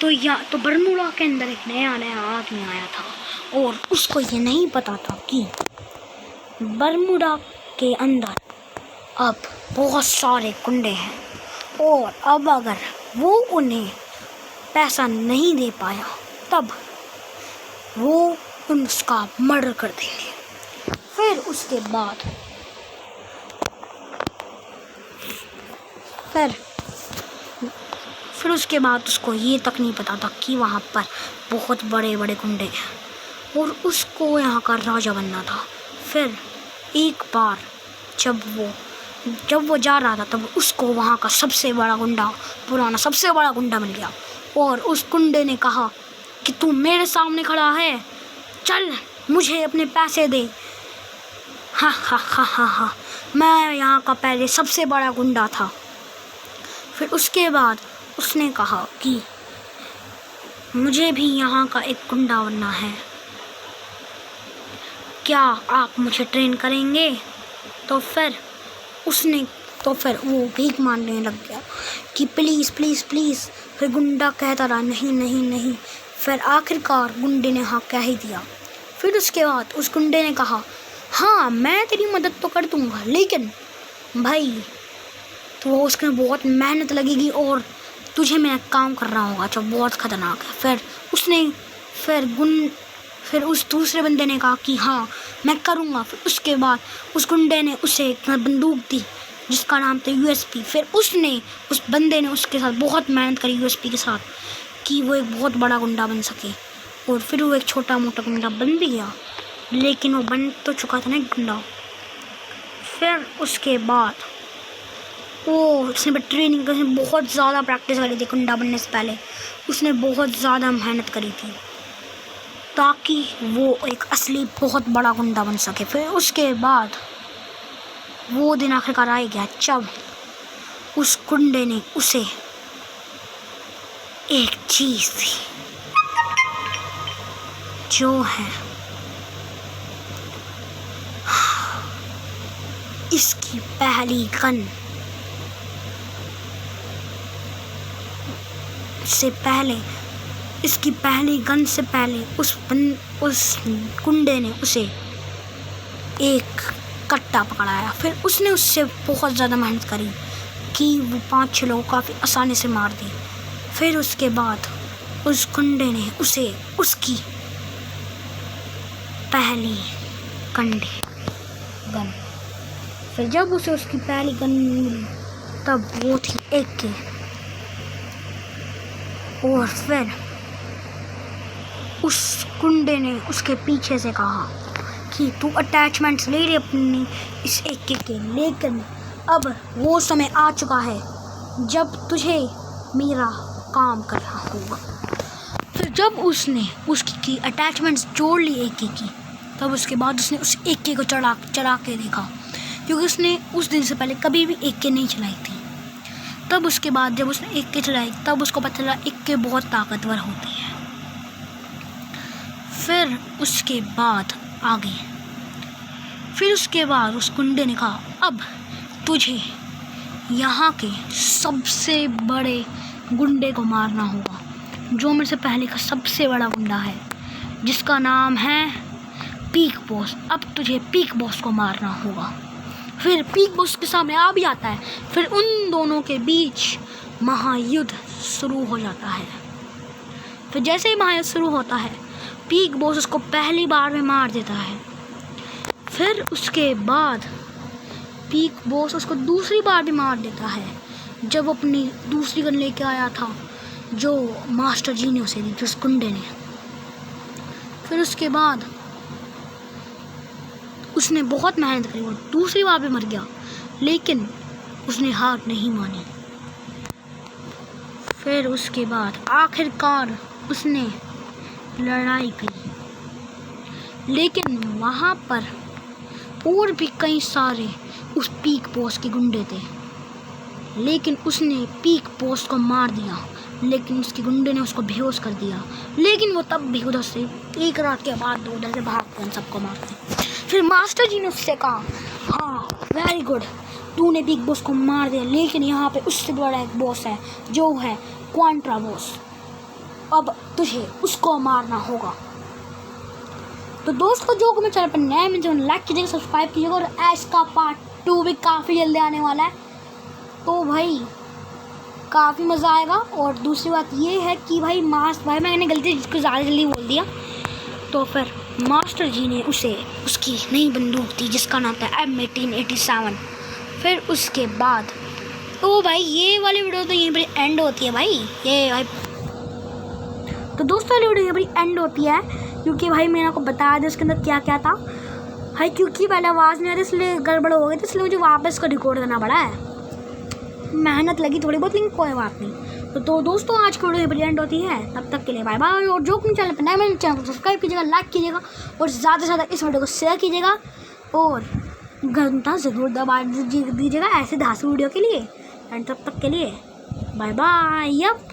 तो बरमूडा के अंदर एक नया आदमी आया था और उसको ये नहीं पता था कि बरमूडा के अंदर अब बहुत सारे गुंडे हैं और अब अगर वो उन्हें पैसा नहीं दे पाया तब वो उसका मर्डर कर देंगे। फिर उसके बाद उसको ये तक नहीं पता था कि वहाँ पर बहुत बड़े बड़े गुंडे हैं और उसको यहाँ का राजा बनना था। फिर एक बार जब वो जा रहा था तब उसको वहाँ का सबसे बड़ा गुंडा मिल गया और उस गुंडे ने कहा कि तू मेरे सामने खड़ा है, चल मुझे अपने पैसे दे। हा हा हा हा हा, मैं यहाँ का पहले सबसे बड़ा गुंडा था। फिर उसके बाद उसने कहा कि मुझे भी यहाँ का एक गुंडा बनना है, क्या आप मुझे ट्रेन करेंगे? तो फिर वो भीख मांगने लग गया कि प्लीज़ प्लीज़ प्लीज़। फिर गुंडा कहता रहा नहीं नहीं नहीं। फिर आखिरकार गुंडे ने हाँ कह ही दिया। फिर उसके बाद उस गुंडे ने कहा हाँ मैं तेरी मदद तो कर दूँगा, लेकिन भाई तो उसमें बहुत मेहनत लगेगी और तुझे मैं काम कर रहा होगा जो बहुत ख़तरनाक है। फिर उस दूसरे बंदे ने कहा कि हाँ मैं करूँगा। फिर उसके बाद उस गुंडे ने उसे एक बंदूक दी जिसका नाम था यूएसपी। फिर उस बंदे ने उसके साथ बहुत मेहनत करी यूएसपी के साथ कि वो एक बहुत बड़ा गुंडा बन सके और फिर वो एक छोटा मोटा गुंडा बन भी गया, लेकिन वो बन तो चुका था ना गुंडा। फिर उसके बाद उसने ट्रेनिंग कर बहुत ज़्यादा प्रैक्टिस करी थी। गुंडा बनने से पहले उसने बहुत ज़्यादा मेहनत करी थी ताकि वो एक असली बहुत बड़ा गुंडा बन सके। फिर उसके बाद वो दिन आखिरकार आ गया जब उस गुंडे ने उसे एक चीज़ दी जो है इसकी पहली गन से पहले उस गुंडे ने उसे एक कट्टा पकड़ाया। फिर उसने उससे बहुत ज़्यादा मेहनत करी कि वो 5-6 लोग काफ़ी आसानी से मार दी। फिर उसके बाद उस गुंडे ने उसे उसकी पहली गन फिर जब उसे उसकी पहली गन मिली तब वो थी AK। और फिर उस गुंडे ने उसके पीछे से कहा कि तू अटैचमेंट्स ले रही अपनी इस AK के, लेकिन अब वो समय आ चुका है जब तुझे मेरा काम करना होगा। फिर जब उसने उसकी अटैचमेंट्स जोड़ ली AK की तब उसके बाद उसने उस AK को चढ़ा के देखा, क्योंकि उसने उस दिन से पहले कभी भी AK नहीं चलाई थी। तब उसके बाद जब उसने AK चलाई तब उसको पता चला AK बहुत ताकतवर होती है। फिर उसके बाद उस गुंडे ने कहा अब तुझे यहाँ के सबसे बड़े गुंडे को मारना होगा, जो मेरे से पहले का सबसे बड़ा गुंडा है जिसका नाम है पीक बॉस। अब तुझे पीक बॉस को मारना होगा। फिर पीक बॉस के सामने आ भी आता है। फिर उन दोनों के बीच महायुद्ध शुरू हो जाता है। फिर जैसे ही महायुद्ध शुरू होता है पीक बॉस उसको पहली बार में मार देता है। फिर उसके बाद पीक बॉस उसको दूसरी बार भी मार देता है जब अपनी दूसरी गन लेके आया था जो मास्टर जी ने उसे दी, जिस गुंडे ने। फिर उसके बाद उसने बहुत मेहनत करी, वो दूसरी बार भी मर गया, लेकिन उसने हार नहीं मानी। फिर उसके बाद आखिरकार उसने लड़ाई की, लेकिन वहाँ पर और भी कई सारे उस पीक बॉस के गुंडे थे, लेकिन उसने पीक बॉस को मार दिया, लेकिन उसके गुंडे ने उसको बेहोश कर दिया। लेकिन वो तब भी उधर से एक रात के बाद उधर से भागते हैं, सबको मारते। फिर मास्टर जी ने उससे कहा हाँ वेरी गुड, तूने पीक बॉस को मार दिया, लेकिन यहाँ पे उससे बड़ा एक बॉस है जो है क्वांट्रा बॉस। अब तुझे उसको मारना होगा। तो दोस्तों जो मेरे चैनल पर नए हैं मुझे लाइक कीजिएगा, सब्सक्राइब कीजिएगा, और ऐश का पार्ट 2 भी काफ़ी जल्दी आने वाला है। तो भाई काफ़ी मज़ा आएगा। और दूसरी बात ये है कि भाई मैंने गलती से जिसको ज़्यादा जल्दी बोल दिया। तो फिर मास्टर जी ने उसकी नई बंदूक थी जिसका नाम था M1887। फिर उसके बाद तो भाई ये वाली वीडियो तो यहीं पर एंड होती है भाई। ये भाई तो दोस्तों वाली वीडियो यहीं पर एंड होती है, क्योंकि भाई मैंने आपको बताया था उसके अंदर क्या क्या था भाई। क्योंकि पहले आवाज़ नहीं आ रही इसलिए गड़बड़ हो गई, तो इसलिए मुझे वापस को रिकॉर्ड करना पड़ा है। मेहनत लगी थोड़ी बहुत, लेकिन कोई बात नहीं। तो दोस्तों आज की वीडियो एंड होती है, तब तक के लिए बाय बाय। और जो चैनल पर नए मेरे चैनल को सब्सक्राइब कीजिएगा, लाइक कीजिएगा, और ज़्यादा से ज़्यादा इस वीडियो को शेयर कीजिएगा, और घंटा ज़रूर दबा दीजिएगा ऐसे धांसू वीडियो के लिए। एंड तब तक के लिए बाय बाय।